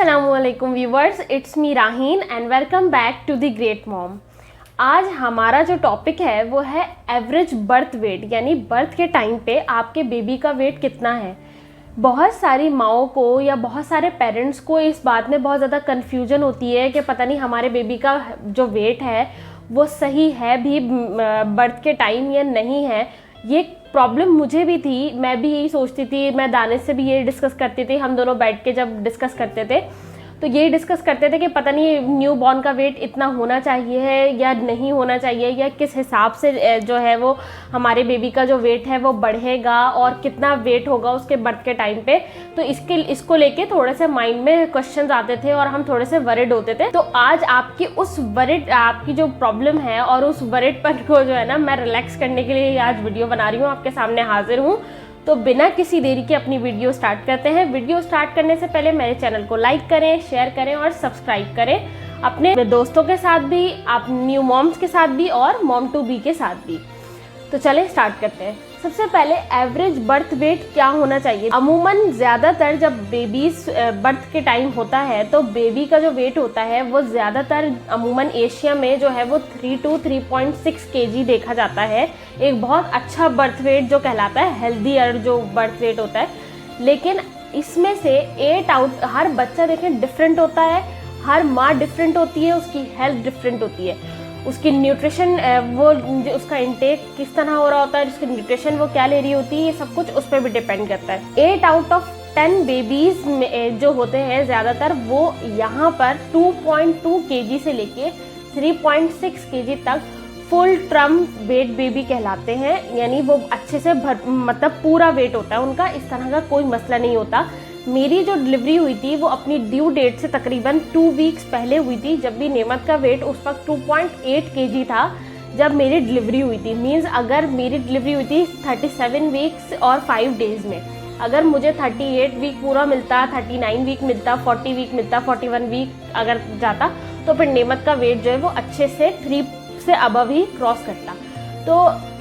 अस्सलामुअलैकुम viewers, it's me Raheen and welcome back to the great mom. आज हमारा जो टॉपिक है वो है एवरेज बर्थ वेट, यानी बर्थ के टाइम पे आपके बेबी का वेट कितना है। बहुत सारी माओं को या बहुत सारे पेरेंट्स को इस बात में बहुत ज़्यादा कन्फ्यूजन होती है कि पता नहीं हमारे बेबी का जो वेट है वो सही है भी बर्थ के टाइम या नहीं है। ये प्रॉब्लम मुझे भी थी, मैं भी यही सोचती थी, मैं दानिश से भी ये डिस्कस करती थी। हम दोनों बैठ के जब डिस्कस करते थे तो यही डिस्कस करते थे कि पता नहीं न्यू बॉर्न का वेट इतना होना चाहिए है या नहीं होना चाहिए, या किस हिसाब से जो है वो हमारे बेबी का जो वेट है वो बढ़ेगा और कितना वेट होगा उसके बर्थ के टाइम पे। तो इसको लेके थोड़े से माइंड में क्वेश्चंस आते थे और हम थोड़े से वरिड होते थे। तो आज आपकी जो प्रॉब्लम है और उस वरिडपन को जो है ना मैं रिलैक्स करने के लिए आज वीडियो बना रही हूँ, आपके सामने हाजिर हूँ। तो बिना किसी देरी के अपनी वीडियो स्टार्ट करते हैं। वीडियो स्टार्ट करने से पहले मेरे चैनल को लाइक करें, शेयर करें और सब्सक्राइब करें अपने दोस्तों के साथ भी, आप न्यू मॉम्स के साथ भी और मॉम टू बी के साथ भी। तो चलें स्टार्ट करते हैं। सबसे पहले एवरेज बर्थ वेट क्या होना चाहिए। अमूमन ज़्यादातर जब बेबीज बर्थ के टाइम होता है तो बेबी का जो वेट होता है वो ज़्यादातर अमूमन एशिया में जो है वो 3 to 3.6 kg देखा जाता है। एक बहुत अच्छा बर्थ वेट जो कहलाता है, हेल्दीयर जो बर्थ वेट होता है। लेकिन इसमें से 8 आउट, हर बच्चा देखें डिफरेंट होता है, हर माँ डिफरेंट होती है, उसकी हेल्थ डिफरेंट होती है, उसकी न्यूट्रिशन वो उसका इंटेक किस तरह हो रहा होता है, उसकी न्यूट्रिशन वो क्या ले रही होती है, ये सब कुछ उस पर भी डिपेंड करता है। 8 आउट ऑफ 10 बेबीज में जो होते हैं ज़्यादातर वो यहाँ पर 2.2 kg से लेके 3.6 kg तक फुल टर्म वेट बेबी कहलाते हैं। यानी वो अच्छे से मतलब पूरा वेट होता है उनका, इस तरह का कोई मसला नहीं होता। मेरी जो डिलीवरी हुई थी वो अपनी ड्यू डेट से तकरीबन 2 वीक्स पहले हुई थी, जब भी नेमत का वेट उस वक्त 2.8 kg था जब मेरी डिलीवरी हुई थी। मींस अगर मेरी डिलीवरी हुई थी 37 वीक्स और 5 डेज़ में, अगर मुझे 38 वीक पूरा मिलता, 39 वीक मिलता, 40 वीक मिलता, 41 वीक अगर जाता तो फिर नेमत का वेट जो है वो अच्छे से 3 से अबव ही क्रॉस करता। तो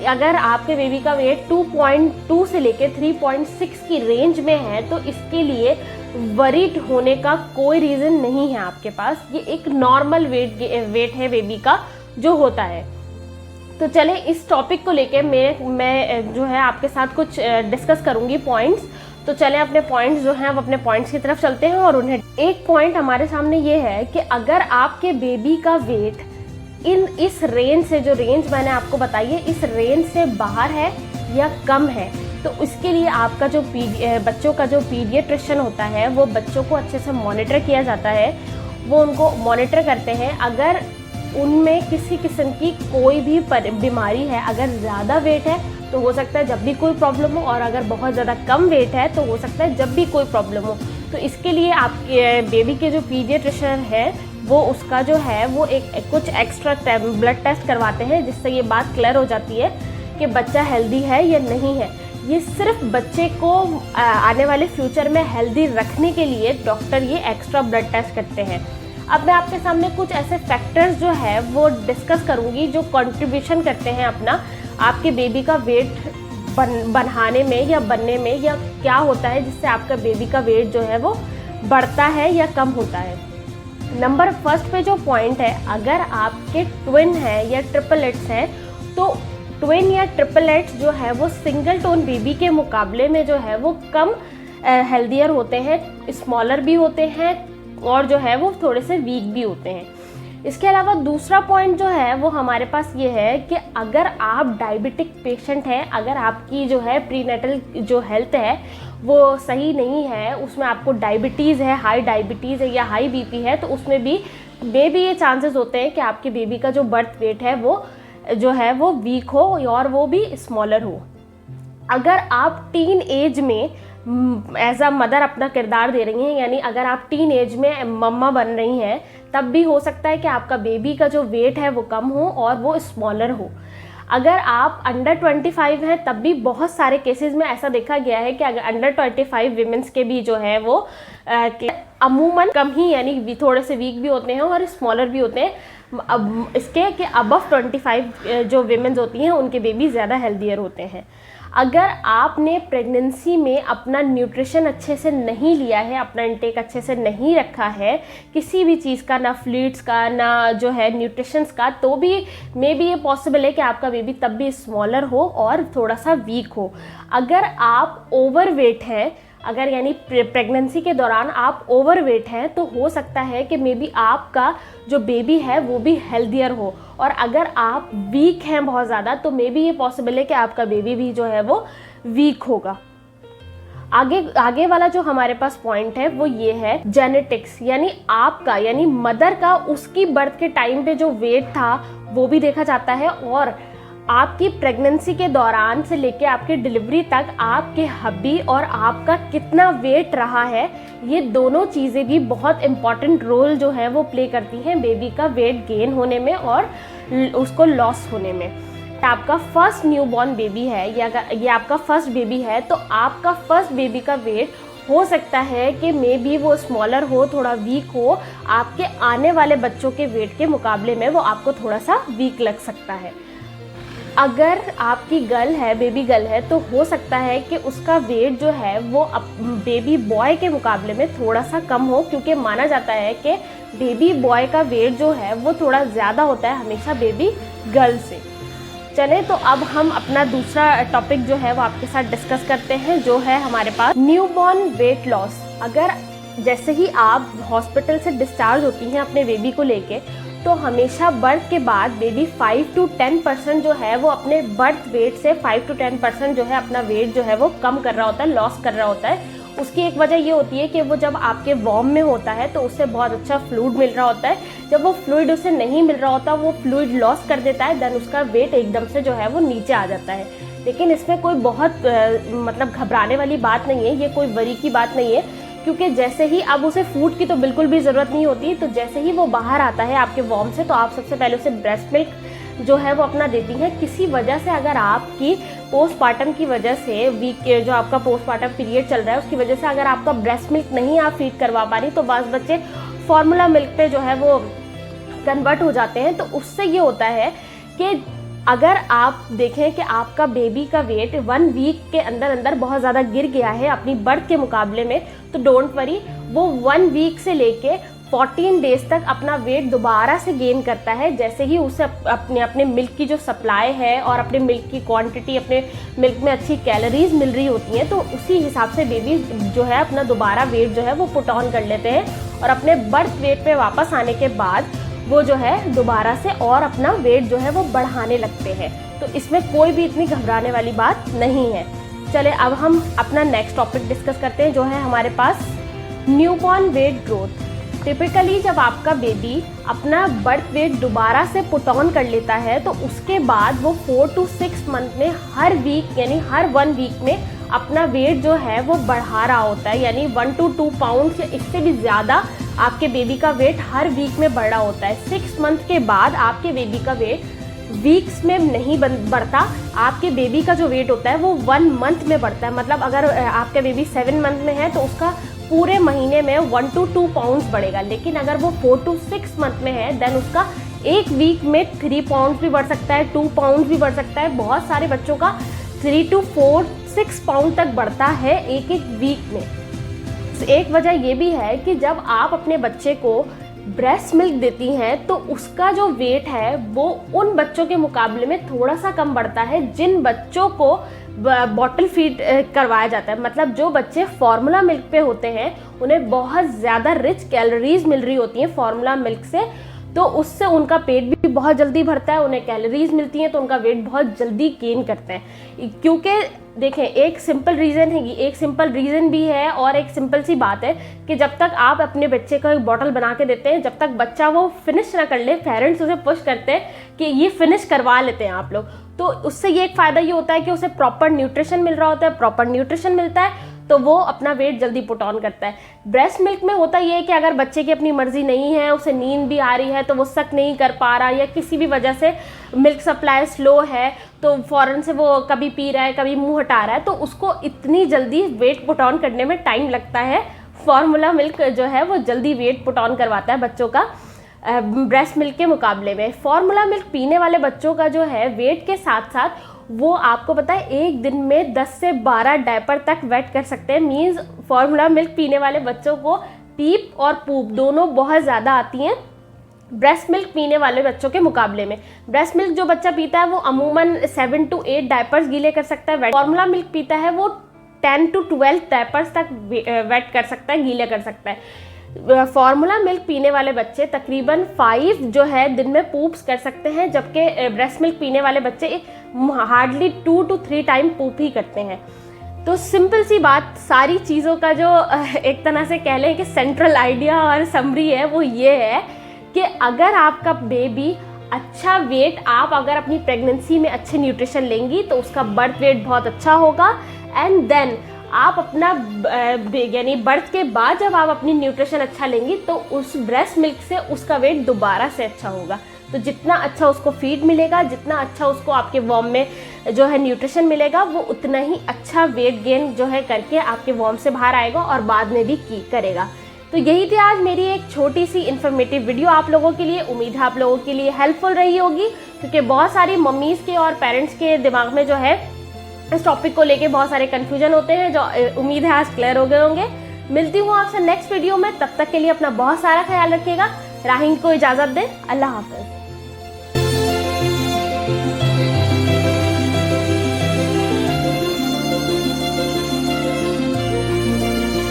अगर आपके बेबी का वेट 2.2 से लेके 3.6 की रेंज में है तो इसके लिए वरीड होने का कोई रीज़न नहीं है आपके पास। ये एक नॉर्मल वेट है बेबी का जो होता है। तो चलें इस टॉपिक को लेके मैं जो है आपके साथ कुछ डिस्कस करूँगी पॉइंट्स। तो चलें अपने पॉइंट्स जो हैं अब अपने पॉइंट्स की तरफ चलते हैं। और उन्हें एक पॉइंट हमारे सामने ये है कि अगर आपके बेबी का वेट इस रेंज से, जो रेंज मैंने आपको बताई है, इस रेंज से बाहर है या कम है, तो इसके लिए आपका जो बच्चों का जो पीडियाट्रिशियन होता है वो बच्चों को अच्छे से मॉनिटर किया जाता है। वो उनको मॉनिटर करते हैं। अगर उनमें किसी किस्म की कोई भी बीमारी है, अगर ज़्यादा वेट है तो हो सकता है जब भी कोई प्रॉब्लम हो, और अगर बहुत ज़्यादा कम वेट है तो हो सकता है जब भी कोई प्रॉब्लम हो। तो इसके लिए आपके बेबी के जो पीडियाट्रिशियन है वो उसका जो है वो कुछ एक्स्ट्रा ब्लड टेस्ट करवाते हैं, जिससे ये बात क्लियर हो जाती है कि बच्चा हेल्दी है या नहीं है। ये सिर्फ बच्चे को आने वाले फ्यूचर में हेल्दी रखने के लिए डॉक्टर ये एक्स्ट्रा ब्लड टेस्ट करते हैं। अब मैं आपके सामने कुछ ऐसे फैक्टर्स जो है वो डिस्कस करूँगी जो कंट्रीब्यूशन करते हैं अपना आपके बेबी का वेट बढ़ाने में या बनने में, या क्या होता है जिससे आपका बेबी का वेट जो है वो बढ़ता है या कम होता है। नंबर फर्स्ट पे जो पॉइंट है, अगर आपके ट्विन है या ट्रिपलेट्स हैं तो ट्विन या ट्रिपलेट्स जो है वो सिंगल टोन बेबी के मुकाबले में जो है वो कम हेल्दियर होते हैं, स्मॉलर भी होते हैं और जो है वो थोड़े से वीक भी होते हैं। इसके अलावा दूसरा पॉइंट जो है वो हमारे पास ये है कि अगर आप डायबिटिक पेशेंट हैं, अगर आपकी जो है प्रीनेटल जो हेल्थ है वो सही नहीं है, उसमें आपको डायबिटीज़ है, हाई डायबिटीज़ है या हाई बीपी है, तो उसमें भी ये चांसेस होते हैं कि आपके बेबी का जो बर्थ वेट है वो जो है वो वीक हो और वो भी स्मॉलर हो। अगर आप टीन एज में एज अ मदर अपना किरदार दे रही हैं, यानी अगर आप टीन एज में मम्मा बन रही हैं, तब भी हो सकता है कि आपका बेबी का जो वेट है वो कम हो और वो स्मॉलर हो। अगर आप अंडर 25 हैं तब भी बहुत सारे केसेस में ऐसा देखा गया है कि अगर अंडर 25 विमेंस के भी जो है वो अमूमन कम ही, यानी थोड़े से वीक भी होते हैं और स्मॉलर भी होते हैं। अब इसके कि अबव 25 जो विमेंस होती हैं उनके बेबी ज़्यादा हेल्दियर होते हैं। अगर आपने प्रेगनेंसी में अपना न्यूट्रिशन अच्छे से नहीं लिया है, अपना इंटेक अच्छे से नहीं रखा है किसी भी चीज़ का, ना फ्लूइड्स का ना जो है न्यूट्रिशंस का, तो भी मे बी ये पॉसिबल है कि आपका बेबी तब भी स्मॉलर हो और थोड़ा सा वीक हो। अगर आप ओवरवेट हैं, अगर यानी प्रेगनेंसी के दौरान आप ओवरवेट हैं, तो हो सकता है कि मे बी आपका जो बेबी है वो भी हेल्दियर हो। और अगर आप वीक हैं बहुत ज़्यादा, तो मे बी ये पॉसिबल है कि आपका बेबी भी जो है वो वीक होगा। आगे वाला जो हमारे पास पॉइंट है वो ये है जेनेटिक्स, यानी आपका यानी मदर का उसकी बर्थ के टाइम पे जो वेट था वो भी देखा जाता है, और आपकी प्रेगनेंसी के दौरान से लेके आपकी डिलीवरी तक आपके हब्बी और आपका कितना वेट रहा है, ये दोनों चीज़ें भी बहुत इम्पॉर्टेंट रोल जो है वो प्ले करती हैं बेबी का वेट गेन होने में और उसको लॉस होने में। आपका फर्स्ट न्यूबॉर्न बेबी है या ये आपका फर्स्ट बेबी है, तो आपका फर्स्ट बेबी का वेट हो सकता है कि मे बी वो स्मॉलर हो, थोड़ा वीक हो, आपके आने वाले बच्चों के वेट के मुकाबले में वो आपको थोड़ा सा वीक लग सकता है। अगर आपकी गर्ल है, बेबी गर्ल है, तो हो सकता है कि उसका वेट जो है वो बेबी बॉय के मुकाबले में थोड़ा सा कम हो, क्योंकि माना जाता है कि बेबी बॉय का वेट जो है वो थोड़ा ज़्यादा होता है हमेशा बेबी गर्ल से। चले तो अब हम अपना दूसरा टॉपिक जो है वो आपके साथ डिस्कस करते हैं, जो है हमारे पास न्यूबॉर्न वेट लॉस। अगर जैसे ही आप हॉस्पिटल से डिस्चार्ज होती हैं अपने बेबी को लेके, तो हमेशा बर्थ के बाद बेबी 5 to 10% जो है वो अपने बर्थ वेट से 5 to 10% जो है अपना वेट जो है वो कम कर रहा होता है, लॉस कर रहा होता है। उसकी एक वजह ये होती है कि वो जब आपके वॉर्म में होता है तो उससे बहुत अच्छा फ्लूइड मिल रहा होता है। जब वो फ्लूइड उसे नहीं मिल रहा होता, वो फ्लूइड लॉस कर देता है, देन उसका वेट एकदम से जो है वो नीचे आ जाता है। लेकिन इसमें कोई बहुत मतलब घबराने वाली बात नहीं है, ये कोई वरी की बात नहीं है, क्योंकि जैसे ही अब उसे फूड की तो बिल्कुल भी ज़रूरत नहीं होती, तो जैसे ही वो बाहर आता है आपके वॉर्म से, तो आप सबसे पहले उसे ब्रेस्ट मिल्क जो है वो अपना देती हैं। किसी वजह से अगर आपकी पोस्टपार्टम की वजह से वीक जो आपका पोस्टपार्टम पीरियड चल रहा है उसकी वजह से अगर आपका ब्रेस्ट मिल्क नहीं आप फीड करवा पा रही, तो बास बच्चे फार्मूला मिल्क पे जो है वो कन्वर्ट हो जाते हैं। तो उससे ये होता है कि अगर आप देखें कि आपका बेबी का वेट 1 वीक के अंदर अंदर बहुत ज़्यादा गिर गया है अपनी बर्थ के मुकाबले में, तो डोंट वरी, वो 1 वीक से लेके 14 डेज तक अपना वेट दोबारा से गेन करता है। जैसे ही उसे अपने मिल्क की जो सप्लाई है और अपने मिल्क की क्वांटिटी, अपने मिल्क में अच्छी कैलोरीज मिल रही होती हैं, तो उसी हिसाब से बेबी जो है अपना दोबारा वेट जो है वो पुट ऑन कर लेते हैं, और अपने बर्थ वेट पे वापस आने के बाद वो जो है दोबारा से और अपना वेट जो है वो बढ़ाने लगते हैं। तो इसमें कोई भी इतनी घबराने वाली बात नहीं है। चले अब हम अपना नेक्स्ट टॉपिक डिस्कस करते हैं, जो है हमारे पास न्यूबॉर्न वेट ग्रोथ। टिपिकली जब आपका बेबी अपना बर्थ वेट दोबारा से पुट ऑन कर लेता है, तो उसके बाद वो 4 to 6 मंथ में हर वीक यानी हर 1 वीक में अपना वेट जो है वो बढ़ा रहा होता है, यानी 1 to 2 पाउंड या इससे भी ज़्यादा आपके बेबी का वेट हर वीक में बढ़ रहा होता है। 6 मंथ के बाद आपके बेबी का वेट वीक्स में नहीं बढ़ता, आपके बेबी का जो वेट होता है वो 1 मंथ में बढ़ता है। मतलब अगर आपका बेबी 7 मंथ में है तो उसका पूरे महीने में 1 to 2 पाउंड्स बढ़ेगा। लेकिन अगर वो 4 to 6 मंथ में है, देन उसका एक वीक में 3 पाउंड्स भी बढ़ सकता है, 2 पाउंड्स भी बढ़ सकता है। बहुत सारे बच्चों का 3 to 4, 6 पाउंड तक बढ़ता है एक एक वीक में। एक वजह ये भी है कि जब आप अपने बच्चे को ब्रेस्ट मिल्क देती हैं, तो उसका जो वेट है वो उन बच्चों के मुकाबले में थोड़ा सा कम बढ़ता है जिन बच्चों को बॉटल फीड करवाया जाता है। मतलब जो बच्चे फार्मूला मिल्क पे होते हैं उन्हें बहुत ज़्यादा रिच कैलोरीज मिल रही होती हैं फार्मूला मिल्क से, तो उससे उनका पेट भी बहुत जल्दी भरता है, उन्हें कैलोरीज मिलती हैं, तो उनका वेट बहुत जल्दी गेन करते हैं। क्योंकि देखें, एक सिंपल रीज़न भी है और एक सिंपल सी बात है कि जब तक आप अपने बच्चे को एक बॉटल बना के देते हैं, जब तक बच्चा वो फिनिश ना कर ले, पेरेंट्स उसे पुश करते हैं कि ये फिनिश करवा लेते हैं आप लोग, तो उससे ये एक फ़ायदा ये होता है कि उसे प्रॉपर न्यूट्रिशन मिल रहा होता है। प्रॉपर न्यूट्रिशन मिलता है तो वो अपना वेट जल्दी पुट ऑन करता है। ब्रेस्ट मिल्क में होता ये है कि अगर बच्चे की अपनी मर्जी नहीं है, उसे नींद भी आ रही है, तो वो सक नहीं कर पा रहा, या किसी भी वजह से मिल्क सप्लाई स्लो है, तो फ़ौरन से वो कभी पी रहा है, कभी मुंह हटा रहा है, तो उसको इतनी जल्दी वेट पुट ऑन करने में टाइम लगता है। फार्मूला मिल्क जो है वो जल्दी वेट पुट ऑन करवाता है बच्चों का ब्रेस्ट मिल्क के मुकाबले में। फार्मूला मिल्क पीने वाले बच्चों का जो है वेट के साथ साथ वो आपको पता है एक दिन में 10 से 12 डायपर तक वेट कर सकते हैं। मीन्स फॉर्मूला मिल्क पीने वाले बच्चों को पीप और पूप दोनों बहुत ज़्यादा आती हैं ब्रेस्ट मिल्क पीने वाले बच्चों के मुकाबले में। ब्रेस्ट मिल्क जो बच्चा पीता है वो अमूमन 7 to 8 डायपर्स गीले कर सकता है। फॉर्मूला मिल्क पीता है वो 10 to 12 डायपर्स तक वेट कर सकता है, गीले कर सकता है। फार्मूला मिल्क पीने वाले बच्चे तकरीबन 5 जो है दिन में पूप्स कर सकते हैं, जबकि ब्रेस्ट मिल्क पीने वाले बच्चे हार्डली 2 to 3 टाइम पूप ही करते हैं। तो सिंपल सी बात, सारी चीज़ों का जो एक तरह से कह लें कि सेंट्रल आइडिया और समरी है वो ये है कि अगर आपका बेबी अच्छा वेट, आप अगर अपनी प्रेगनेंसी में अच्छे न्यूट्रिशन लेंगी तो उसका बर्थ वेट बहुत अच्छा होगा। एंड देन आप अपना यानी बर्थ के बाद जब आप अपनी न्यूट्रिशन अच्छा लेंगी तो उस ब्रेस्ट मिल्क से उसका वेट दोबारा से अच्छा होगा। तो जितना अच्छा उसको फीड मिलेगा, जितना अच्छा उसको आपके वॉर्म में जो है न्यूट्रिशन मिलेगा, वो उतना ही अच्छा वेट गेन जो है करके आपके वॉर्म से बाहर आएगा और बाद में भी करेगा। तो यही थी आज मेरी एक छोटी सी इन्फॉर्मेटिव वीडियो आप लोगों के लिए। उम्मीद है आप लोगों के लिए हेल्पफुल रही होगी, क्योंकि बहुत सारी मम्मीज़ के और पेरेंट्स के दिमाग में जो है इस टॉपिक को लेके बहुत सारे कन्फ्यूजन होते हैं, जो उम्मीद है आज क्लियर हो गए होंगे। मिलती हूँ आपसे नेक्स्ट वीडियो में, तब तक के लिए अपना बहुत सारा ख्याल रखिएगा। राहीन को इजाज़त दें, अल्लाह हाफ़िज़।